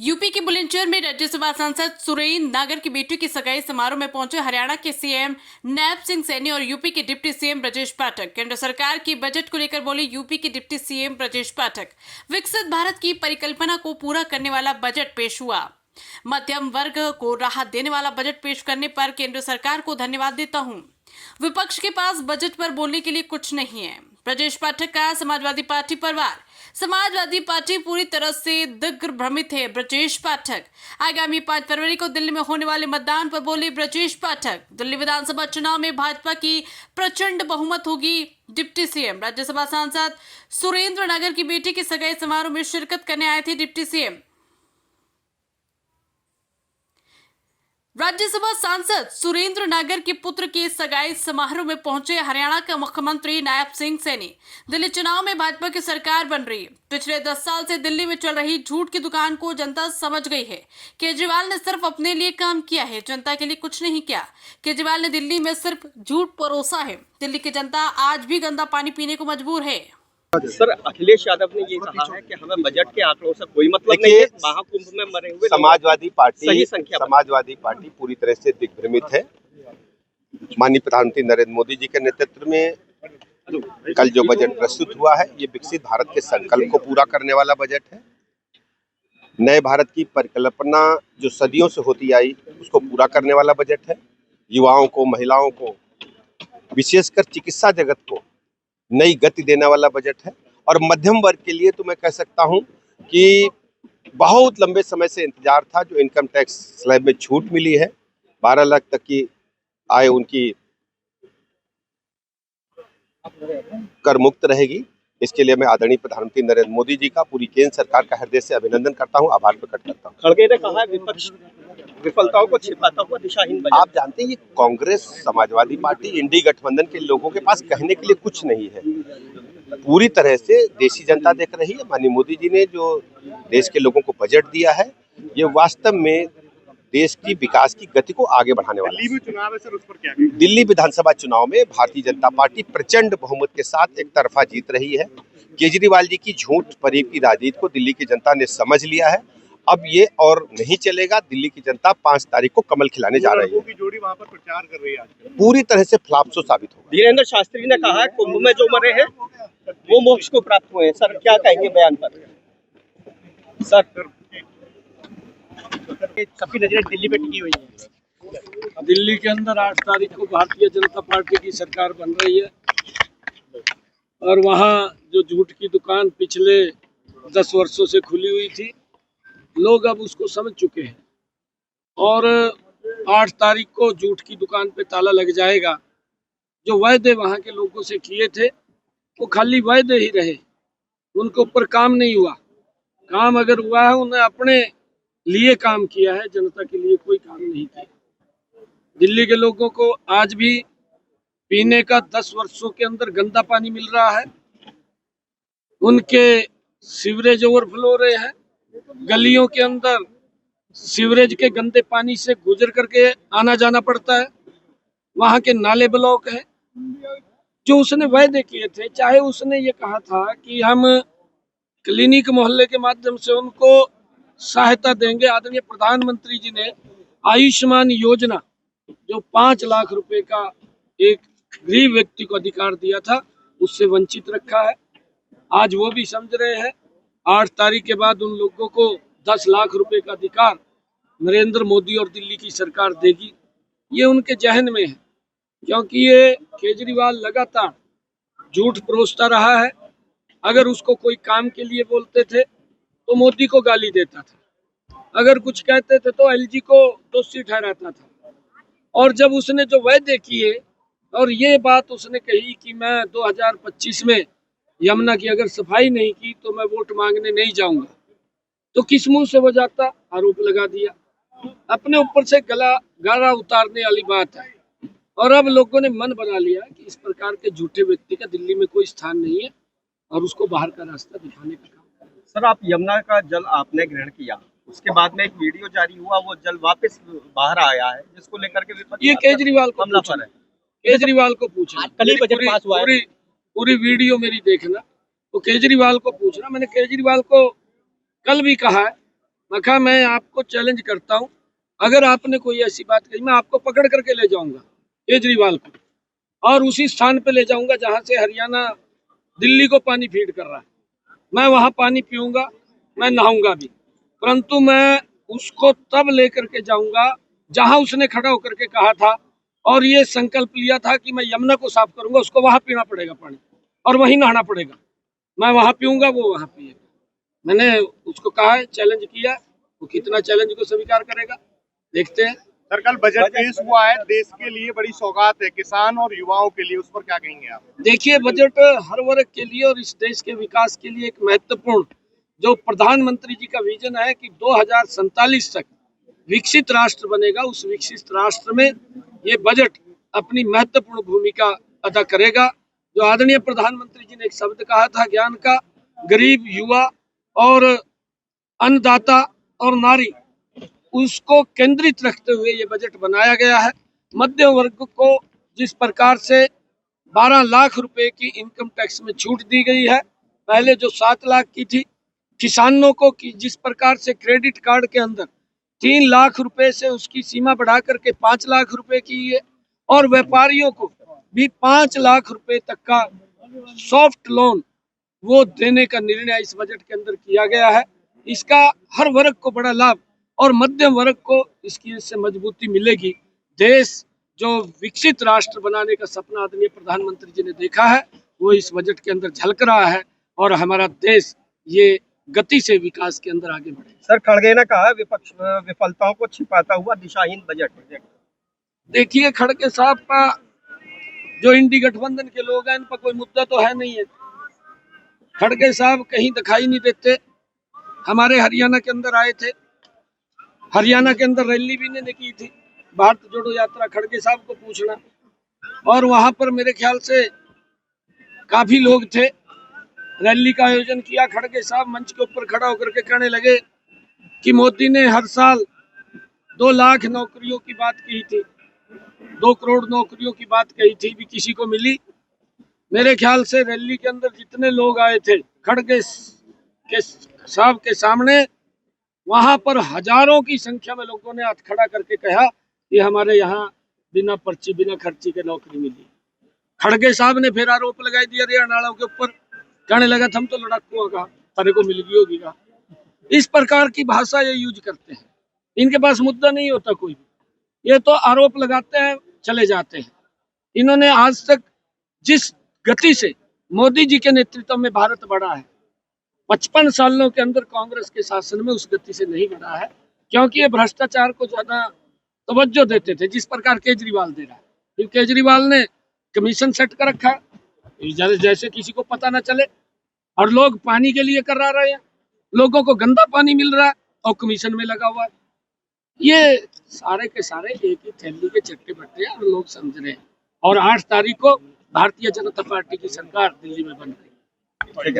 UP के बुलंदशहर में राज्यसभा सांसद सुरेंद्र नागर की बेटी की सगाई समारोह में पहुंचे हरियाणा के सीएम नैब सिंह सैनी और यूपी के डिप्टी सीएम ब्रजेश पाठक। केंद्र सरकार की बजट को लेकर बोले यूपी के डिप्टी सीएम ब्रजेश पाठक, विकसित भारत की परिकल्पना को पूरा करने वाला बजट पेश हुआ। मध्यम वर्ग को राहत देने वाला बजट पेश करने पर केंद्र सरकार को धन्यवाद देता हूं। विपक्ष के पास बजट पर बोलने के लिए कुछ नहीं है। ब्रजेश पाठक का समाजवादी पार्टी परिवार। समाजवादी पार्टी पूरी तरह से दिग्भ्रमित है। ब्रजेश पाठक आगामी 5 फरवरी को दिल्ली में होने वाले मतदान पर बोले ब्रजेश पाठक, दिल्ली विधानसभा चुनाव में भाजपा की प्रचंड बहुमत होगी। डिप्टी सीएम राज्यसभा सांसद सुरेंद्र नागर की बेटी की सगाई समारोह में शिरकत करने आए थे। डिप्टी सीएम राज्यसभा सांसद सुरेंद्र नागर के पुत्र के सगाई समारोह में पहुंचे हरियाणा के मुख्यमंत्री नैब सिंह सैनी। दिल्ली चुनाव में भाजपा की सरकार बन रही है। पिछले 10 साल से दिल्ली में चल रही झूठ की दुकान को जनता समझ गई है। केजरीवाल ने सिर्फ अपने लिए काम किया है, जनता के लिए कुछ नहीं किया। केजरीवाल ने दिल्ली में सिर्फ झूठ परोसा है। दिल्ली की जनता आज भी गंदा पानी पीने को मजबूर है। सर, अखिलेश यादव ने ये कहा है कि हमें बजट के आंकड़ों से कोई मतलब नहीं है। महाकुंभ में मरे हुए समाजवादी पार्टी पूरी तरह से दिग्भ्रमित है। माननीय प्रधानमंत्री नरेंद्र मोदी जी के नेतृत्व में कल जो बजट प्रस्तुत हुआ है, ये विकसित भारत के संकल्प को पूरा करने वाला बजट है। नए भारत की परिकल्पना जो सदियों से होती आई, उसको पूरा करने वाला बजट है। युवाओं को, महिलाओं को, विशेषकर चिकित्सा जगत को नई गति देने वाला बजट है। और मध्यम वर्ग के लिए तो मैं कह सकता हूं कि बहुत लंबे समय से इंतजार था। जो इनकम टैक्स स्लैब में छूट मिली है, 12 लाख तक की आय उनकी कर मुक्त रहेगी। इसके लिए मैं आदरणीय प्रधानमंत्री नरेंद्र मोदी जी का, पूरी केंद्र सरकार का हृदय से अभिनंदन करता हूं, आभार प्रकट करता हूं। खड़गे ने कहा है विपक्ष विफलताओं को छिपाता हुआ दिशाहीन बजट। आप जानते हैं ये कांग्रेस, समाजवादी पार्टी, इंडी गठबंधन के लोगों के पास कहने के लिए कुछ नहीं है। पूरी तरह से देशी जनता देख रही है। माननीय मोदी जी ने जो देश के लोगों को बजट दिया है, ये वास्तव में देश की विकास की गति को आगे बढ़ाने वाला है। दिल्ली में चुनाव है सर, उस पर क्या कहेंगे? दिल्ली विधानसभा चुनाव में भारतीय जनता पार्टी प्रचंड बहुमत के साथ एक तरफा जीत रही है। केजरीवाल जी की झूठ फरेब की राजनीति को दिल्ली की जनता ने समझ लिया है। अब ये और नहीं चलेगा। दिल्ली की जनता 5 तारीख को कमल खिलाने जा रही है। की जोड़ी वहां पर प्रचार कर रही है। पूरी तरह से फ्लॉप साबित होगा। धीरेन्द्र शास्त्री ने कहा है कुंभ में जो मरे हैं वो मोक्ष को प्राप्त हुए हैं। सर, क्या कहेंगे बयान पर? सर, सबकी नजरें दिल्ली पे टिकी हुई है। दिल्ली के अंदर 8 तारीख को भारतीय जनता पार्टी की सरकार बन रही है और वहाँ जो झूठ की दुकान पिछले 10 वर्षों से खुली हुई थी, लोग अब उसको समझ चुके हैं और 8 तारीख को झूठ की दुकान पे ताला लग जाएगा। जो वायदे वहाँ के लोगों से किए थे वो खाली वायदे ही रहे, उनके ऊपर काम नहीं हुआ। काम अगर हुआ है, उन्हें अपने लिए काम किया है, जनता के लिए कोई काम नहीं किया। दिल्ली के लोगों को आज भी पीने का 10 वर्षों के अंदर गंदा पानी मिल रहा है। उनके सीवरेज ओवरफ्लो हो रहे हैं। गलियों के अंदर सीवरेज के गंदे पानी से गुजर करके आना जाना पड़ता है। वहाँ के नाले ब्लॉक है। जो उसने वायदे किए थे, चाहे उसने ये कहा था कि हम क्लिनिक मोहल्ले के माध्यम से उनको सहायता देंगे। आदरणीय प्रधानमंत्री जी ने आयुष्मान योजना जो 5 लाख रुपए का एक गरीब व्यक्ति को अधिकार दिया था, उससे वंचित रखा है। आज वो भी समझ रहे हैं 8 तारीख के बाद उन लोगों को 10 लाख रुपए का अधिकार नरेंद्र मोदी और दिल्ली की सरकार देगी। ये उनके जहन में है, क्योंकि ये केजरीवाल लगातार झूठ परोसता रहा है। अगर उसको कोई काम के लिए बोलते थे तो मोदी को गाली देता था, अगर कुछ कहते थे तो एलजी को दोषी ठहराता था। और जब उसने जो वायदे किए और ये बात उसने कही कि मैं 2025 में यमुना की अगर सफाई नहीं की तो मैं वोट मांगने नहीं जाऊंगा, तो किस मुंह से वो जाता? आरोप लगा दिया। अपने ऊपर से गारा उतारने वाली बात है। और अब लोगों ने मन बना लिया कि इस प्रकार के झूठे व्यक्ति का दिल्ली में कोई स्थान नहीं है और उसको बाहर का रास्ता दिखाने का काम। सर, आप यमुना का जल आपने ग्रहण किया, उसके बाद में एक वीडियो जारी हुआ, वो जल वापस बाहर आया है, जिसको लेकर के ये केजरीवाल को हमला पर है। केजरीवाल को पूछना, पूरी वीडियो मेरी देखना, तो केजरीवाल को पूछना। मैंने केजरीवाल को कल भी कहा है, मैं कहा मैं आपको चैलेंज करता हूँ, अगर आपने कोई ऐसी बात कही मैं आपको पकड़ करके ले जाऊंगा केजरीवाल को, और उसी स्थान पे ले जाऊंगा जहां से हरियाणा दिल्ली को पानी फीड कर रहा है। मैं वहां पानी पीऊंगा, मैं नहाऊंगा भी, परंतु मैं उसको तब लेकर के जाऊंगा जहां उसने खड़ा होकर के कहा था और ये संकल्प लिया था कि मैं यमुना को साफ करूंगा, उसको वहां पीना पड़ेगा पानी और वहीं नहाना पड़ेगा। मैं वहां पीऊंगा, वो वहां पिएगा। मैंने उसको कहा है, चैलेंज किया, वो कितना चैलेंज को स्वीकार करेगा देखते हैं। सर कल बजट पेश हुआ है, देश के लिए बड़ी सौगात है, किसान और युवाओं के लिए, उस पर क्या कहेंगे आप? देखिए, बजट हर वर्ग के लिए और इस देश के विकास के लिए एक महत्वपूर्ण, जो प्रधानमंत्री जी का विजन है कि 2047 तक विकसित राष्ट्र बनेगा, उस विकसित राष्ट्र में ये बजट अपनी महत्वपूर्ण भूमिका अदा करेगा। जो आदरणीय प्रधानमंत्री जी ने एक शब्द कहा था ज्ञान का, गरीब, युवा और अन्नदाता और नारी, उसको केंद्रित रखते हुए ये बजट बनाया गया है। मध्यम वर्ग को जिस प्रकार से 12 लाख रुपए की इनकम टैक्स में छूट दी गई है, पहले जो 7 लाख की थी, किसानों को जिस प्रकार से क्रेडिट कार्ड के अंदर 3 लाख रुपए से उसकी सीमा बढ़ा करके 5 लाख रुपए की है, और व्यापारियों को भी 5 लाख रुपए तक का सॉफ्ट लोन वो देने का निर्णय इस बजट के अंदर किया गया है। इसका हर वर्ग को बड़ा लाभ और मध्यम वर्ग को इसकी इससे मजबूती मिलेगी। देश जो विकसित राष्ट्र बनाने का सपना आदरणीय प्रधानमंत्री जी ने देखा है, वो इस बजट के अंदर झलक रहा है और हमारा देश ये गति से विकास के अंदर आगे बढ़े। सर खड़गे ने कहा विपक्ष विफलताओं को छिपाता हुआ दिशाहीन बजट। देखिए, खड़गे साहब का जो इंडी गठबंधन के लोग हैं, इन पर कोई मुद्दा तो है नहीं है। खड़गे साहब कहीं दिखाई नहीं देते। हमारे हरियाणा के अंदर आए थे, हरियाणा के अंदर रैली भी इन्होंने की थी, भारत जोड़ो यात्रा, खड़गे साहब को पूछना, और वहां पर मेरे ख्याल से काफी लोग थे। रैली का आयोजन किया, खड़गे साहब मंच के ऊपर खड़ा होकर के कहने लगे कि मोदी ने हर साल 2 लाख नौकरियों की बात की थी, 2 करोड़ नौकरियों की बात कही थी, भी किसी को मिली? मेरे ख्याल से रैली के अंदर जितने लोग आए थे खड़गे के साहब के सामने, वहां पर हजारों की संख्या में लोगों ने हाथ खड़ा करके कहा कि हमारे यहाँ बिना पर्ची बिना खर्ची के नौकरी मिली। खड़गे साहब ने फिर आरोप लगाई दिया हरियाणा के ऊपर, कहने लगा हम तो लड़ाकू का तारे को मिल गई होगी का। इस प्रकार की भाषा ये यूज करते हैं, इनके पास मुद्दा नहीं होता कोई भी, ये तो आरोप लगाते हैं चले जाते हैं। इन्होंने आज तक जिस गति से मोदी जी के नेतृत्व में भारत बढ़ा है, 55 सालों के अंदर कांग्रेस के शासन में उस गति से नहीं बढ़ा है, क्योंकि ये भ्रष्टाचार को ज्यादा तवज्जो देते थे, जिस प्रकार केजरीवाल दे रहा है। फिर केजरीवाल ने कमीशन सेट कर रखा है जैसे किसी को पता ना चले, और लोग पानी के लिए करा रहे हैं, लोगों को गंदा पानी मिल रहा है और कमीशन में लगा हुआ है। ये सारे के सारे एक ही थैली के चट्टे बट्टे हैं और लोग समझ रहे हैं। और 8 तारीख को भारतीय जनता पार्टी की सरकार दिल्ली में बन रही है।